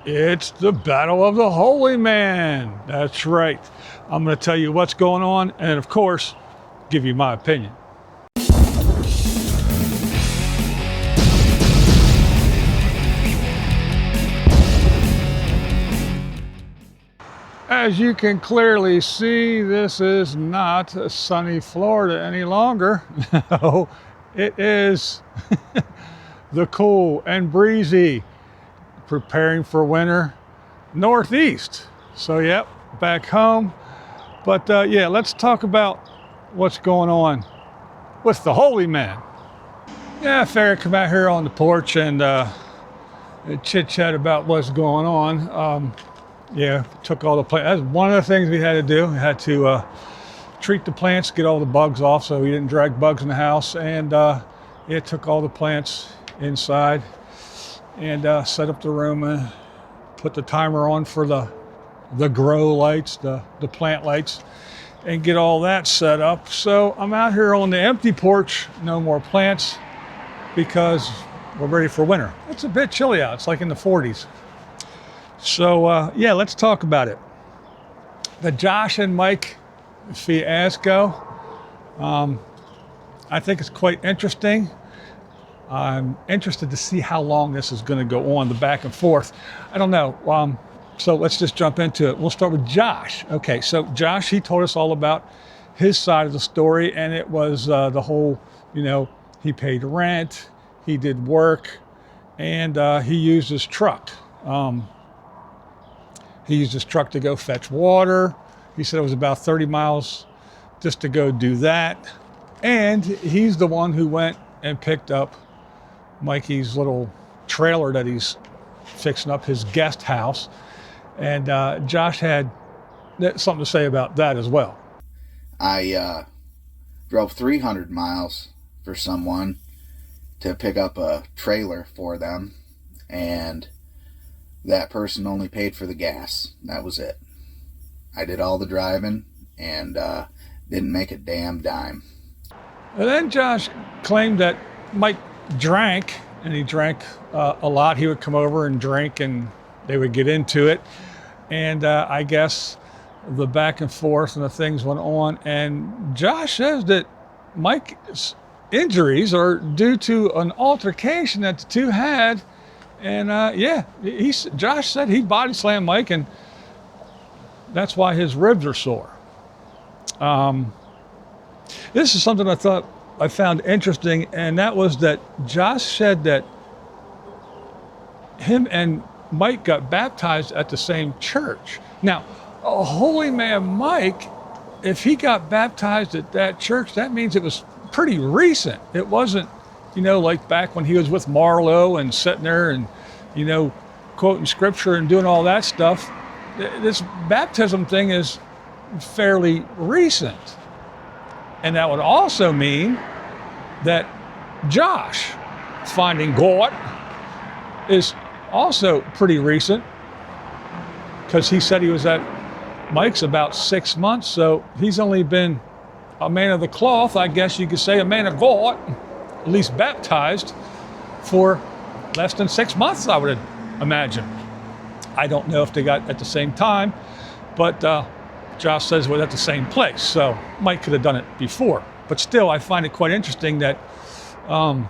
It's the Battle of the Holy Man. That's right. I'm going to tell you what's going on and, of course, give you my opinion. As you can clearly see, this is not sunny Florida any longer. No, it is the cool and breezy, preparing for winter Northeast. So, yep, back home. But yeah, let's talk about what's going on with the Holy Man. Yeah, I figured I'd come out here on the porch and chit chat about what's going on. Yeah, took all the plants. That's one of the things we had to do. We had to treat the plants, get all the bugs off so we didn't drag bugs in the house. And it took all the plants inside and set up the room and put the timer on for the grow lights, the plant lights, and get all that set up. So I'm out here on the empty porch, no more plants, because we're ready for winter. It's a bit chilly out. It's like in the 40s. So yeah, let's talk about it. The Josh and Mike fiasco. I think it's quite interesting. I'm interested to see how long this is going to go on, the back and forth. I don't know. So let's just jump into it. We'll start with Josh. Okay, so Josh, he told us all about his side of the story, and it was the whole, he paid rent, he did work, and he used his truck. He used his truck to go fetch water. He said it was about 30 miles just to go do that. And he's the one who went and picked up Mikey's little trailer that he's fixing up, his guest house. And Josh had something to say about that as well. I drove 300 miles for someone to pick up a trailer for them, and that person only paid for the gas. That was it. I did all the driving and didn't make a damn dime. And then Josh claimed that Mike drank, and he drank a lot. He would come over and drink, and they would get into it. And I guess the back and forth and the things went on. And Josh says that Mike's injuries are due to an altercation that the two had. And yeah, Josh said he body slammed Mike, and that's why his ribs are sore. This is something I found interesting, and that was that Josh said that him and Mike got baptized at the same church. Now, a Holy Man Mike, if he got baptized at that church, that means it was pretty recent. It wasn't, like back when he was with Marlowe and sitting there and, quoting scripture and doing all that stuff. This baptism thing is fairly recent. And that would also mean that Josh finding God is also pretty recent, because he said he was at Mike's about 6 months. So he's only been a man of the cloth, I guess you could say, a man of God, at least baptized, for less than 6 months, I would imagine. I don't know if they got at the same time, but Josh says we're at the same place. So Mike could have done it before. But still, I find it quite interesting that, all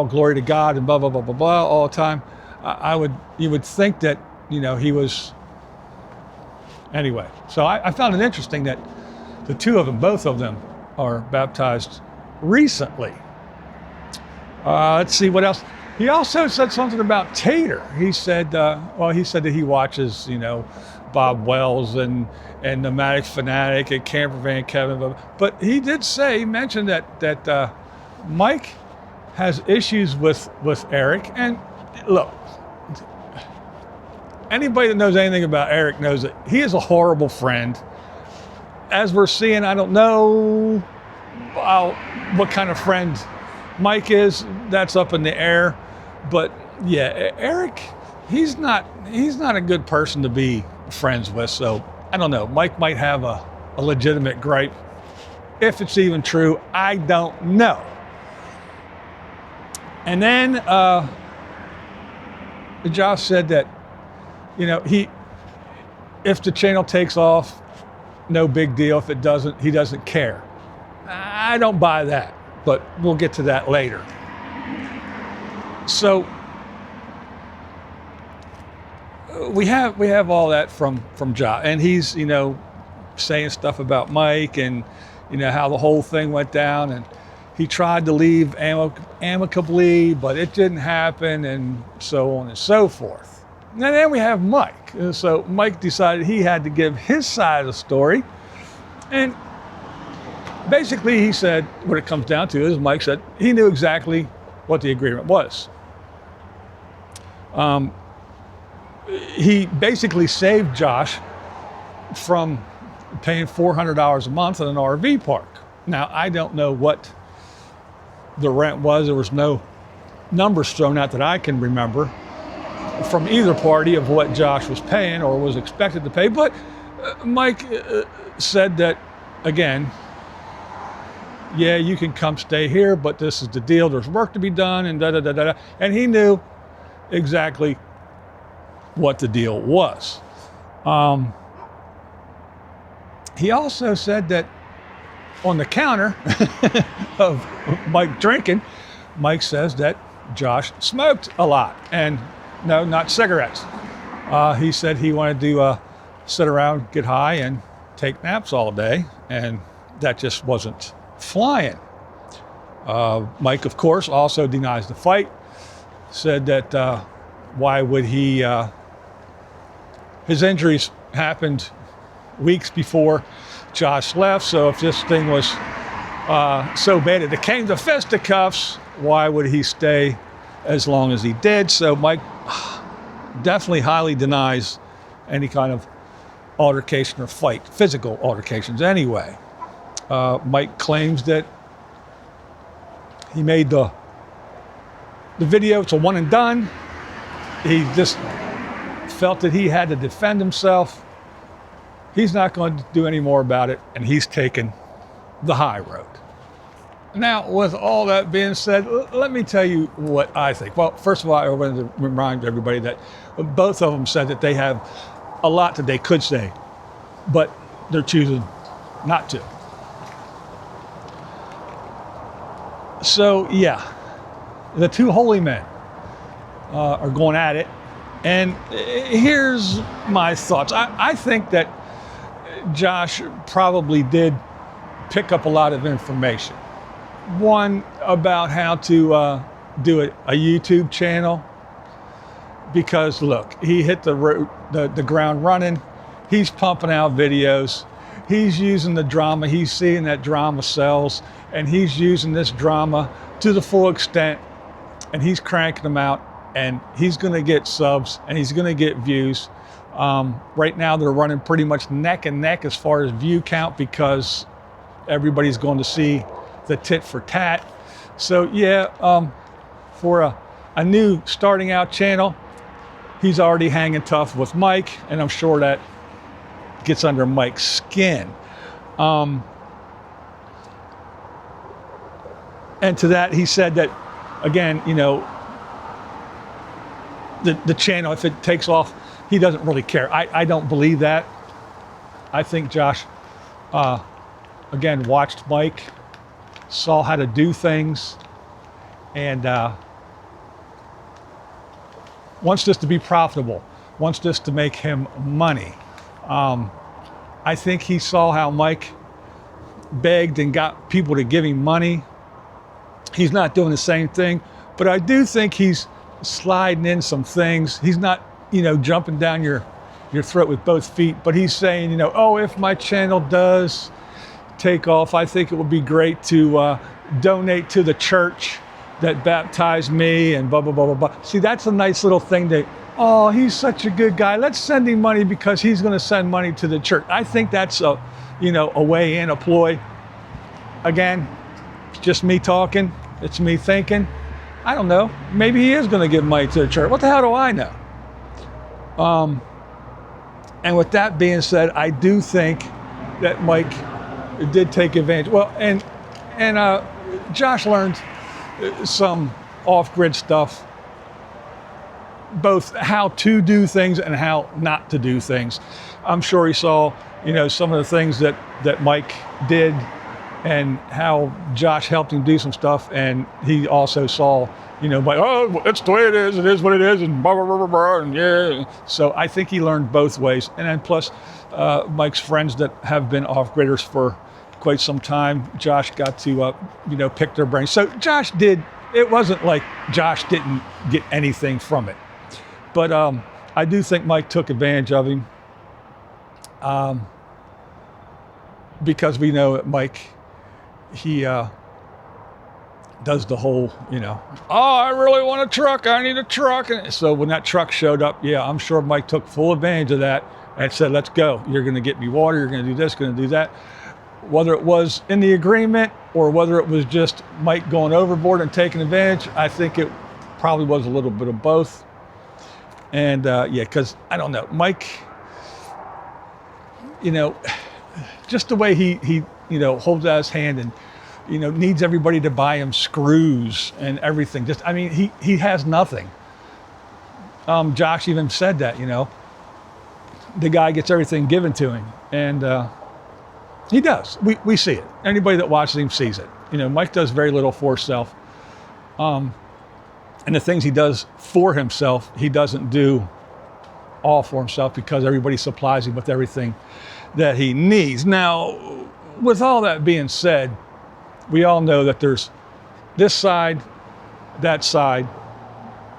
glory to God and blah, blah, blah, blah, blah, all the time. You would think that, he was, anyway. So I found it interesting that the two of them, both of them, are baptized recently. Let's see what else. He also said something about Tater. He said, he said that he watches, Bob Wells and Nomadic Fanatic and Camper Van Kevin. But he did say, he mentioned that Mike has issues with Eric. And look, anybody that knows anything about Eric knows that he is a horrible friend. As we're seeing, I don't know what kind of friend Mike is. That's up in the air. But yeah, Eric, he's not a good person to be friends with. So I don't know. Mike might have a legitimate gripe. If it's even true, I don't know. And then Josh said that, if the channel takes off, no big deal. If it doesn't, he doesn't care. I don't buy that, but we'll get to that later. So we have all that from Josh, and he's saying stuff about Mike and how the whole thing went down, and he tried to leave amicably, but it didn't happen, and so on and so forth. And then we have Mike. So Mike decided he had to give his side of the story, and basically he said what it comes down to is Mike said he knew exactly what the agreement was. He basically saved Josh from paying $400 a month at an RV park. Now, I don't know what the rent was. There was no numbers thrown out that I can remember from either party of what Josh was paying or was expected to pay. But Mike said that, again, yeah, you can come stay here, but this is the deal. There's work to be done, and da-da-da-da-da. And he knew exactly what the deal was. He also said that on the counter of Mike drinking, Mike says that Josh smoked a lot, and no, not cigarettes. He said he wanted to sit around, get high, and take naps all day, and that just wasn't flying. Mike, of course, also denies the fight, said that why would he, his injuries happened weeks before Josh left, so if this thing was so bad it came to fisticuffs, why would he stay as long as he did? So Mike definitely highly denies any kind of altercation or fight, physical altercations anyway. Mike claims that he made the video, it's a one and done. He just felt that he had to defend himself. He's not going to do any more about it, and he's taken the high road. Now, with all that being said, let me tell you what I think. Well, first of all, I want to remind everybody that both of them said that they have a lot that they could say, but they're choosing not to. So, yeah, the two holy men are going at it. And here's my thoughts. I think that Josh probably did pick up a lot of information. One, about how to do a YouTube channel, because look, he hit the ground running. He's pumping out videos. He's using the drama. He's seeing that drama sells, and he's using this drama to the full extent, and he's cranking them out, and he's going to get subs, and he's going to get views. Right now they're running pretty much neck and neck as far as view count, because everybody's going to see the tit for tat. So yeah, for a new starting out channel, he's already hanging tough with Mike, and I'm sure that gets under Mike's skin. And to that, he said that, again, the channel, if it takes off, he doesn't really care. I don't believe that. I think Josh, again, watched Mike, saw how to do things, and wants this to be profitable, wants this to make him money. I think he saw how Mike begged and got people to give him money. He's not doing the same thing, but I do think he's sliding in some things. He's not, jumping down your throat with both feet, but he's saying, oh, if my channel does take off, I think it would be great to donate to the church that baptized me, and blah, blah, blah, blah, blah. See, that's a nice little thing that, oh, he's such a good guy. Let's send him money because he's going to send money to the church. I think that's a way in, a ploy. Again, it's just me talking. It's me thinking. I don't know. Maybe he is going to give money to the church. What the hell do I know? And with that being said, I do think that Mike did take advantage. Well, and Josh learned some off-grid stuff both how to do things and how not to do things. I'm sure he saw, some of the things that Mike did and how Josh helped him do some stuff. And he also saw, Mike, oh, it's the way it is what it is, and blah, blah, blah, blah, blah, and yeah. So I think he learned both ways. And then plus Mike's friends that have been off-gridders for quite some time, Josh got to, pick their brains. So Josh it wasn't like Josh didn't get anything from it. But I do think Mike took advantage of him because we know that Mike, he does the whole, oh, I really want a truck. I need a truck. And so when that truck showed up, yeah, I'm sure Mike took full advantage of that and said, let's go. You're going to get me water. You're going to do this, going to do that. Whether it was in the agreement or whether it was just Mike going overboard and taking advantage, I think it probably was a little bit of both. And because I don't know, Mike, just the way he holds out his hand and, needs everybody to buy him screws and everything. He has nothing. Josh even said that, the guy gets everything given to him. And he does. We see it. Anybody that watches him sees it. Mike does very little for himself. And the things he does for himself, he doesn't do all for himself because everybody supplies him with everything that he needs. Now, with all that being said, we all know that there's this side, that side,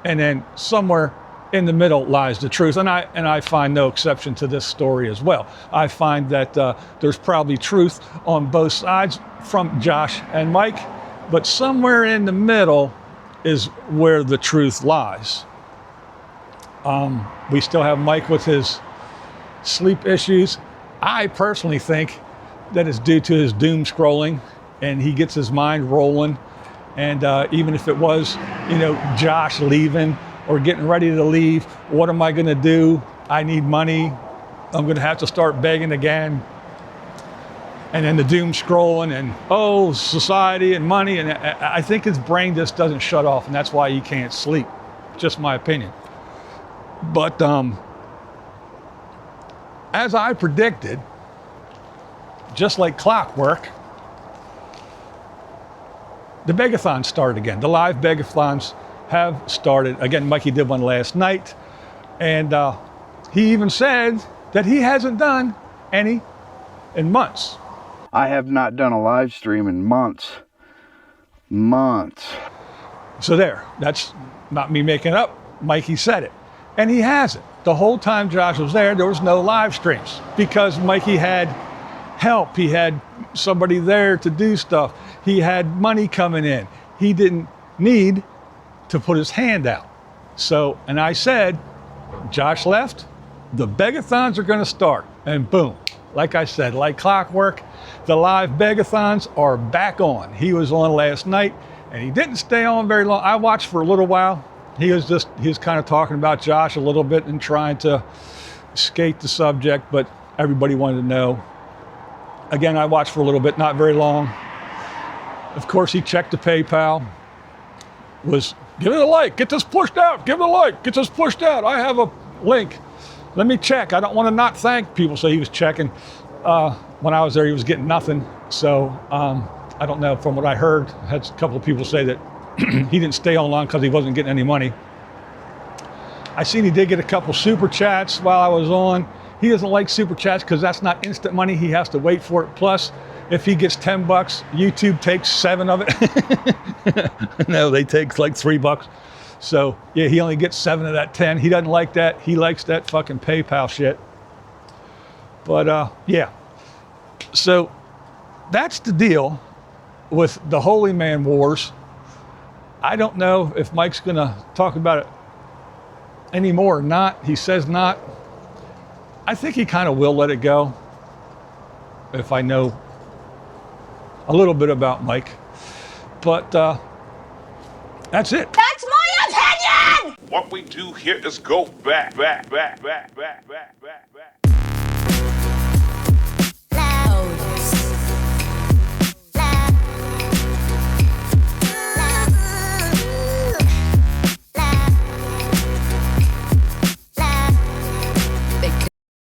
and then somewhere in the middle lies the truth. And I find no exception to this story as well. I find that there's probably truth on both sides from Josh and Mike, but somewhere in the middle is where the truth lies. We still have Mike with his sleep issues. I personally think that it's due to his doom scrolling, and he gets his mind rolling. And even if it was, Josh leaving or getting ready to leave, what am I going to do? I need money. I'm going to have to start begging again. And then the doom scrolling and, society and money. And I think his brain just doesn't shut off, and that's why he can't sleep. Just my opinion. But as I predicted, just like clockwork, the begathons started again. The live begathons have started. Again, Mikey did one last night. And he even said that he hasn't done any in months. I have not done a live stream in months. So there, that's not me making it up. Mikey said it. And he hasn't. The whole time Josh was there was no live streams because Mikey had help. He had somebody there to do stuff. He had money coming in. He didn't need to put his hand out. So, and I said, Josh left, the begathons are going to start. And boom, like I said, like clockwork, the live begathons are back on. He was on last night and he didn't stay on very long. I watched for a little while. He was kind of talking about Josh a little bit and trying to skate the subject, but everybody wanted to know. Again, I watched for a little bit, not very long. Of course, he checked the PayPal, was give it a like, get this pushed out, give it a like, get this pushed out. I have a link. Let me check. I don't want to not thank people. So he was checking. When I was there, he was getting nothing. So I don't know. From what I heard, I had a couple of people say that he didn't stay on long because he wasn't getting any money. I seen he did get a couple super chats while I was on. He doesn't like super chats because that's not instant money. He has to wait for it. Plus, if he gets $10, YouTube takes 7 of it. No, they take like $3. So yeah, he only gets 7 of that 10. He doesn't like that. He likes that fucking PayPal shit. But yeah. So that's the deal with the Holy Man Wars. I don't know if Mike's gonna talk about it anymore or not. He says not. I think he kind of will let it go if I know a little bit about Mike. But that's it. That's my opinion! What we do here is go back.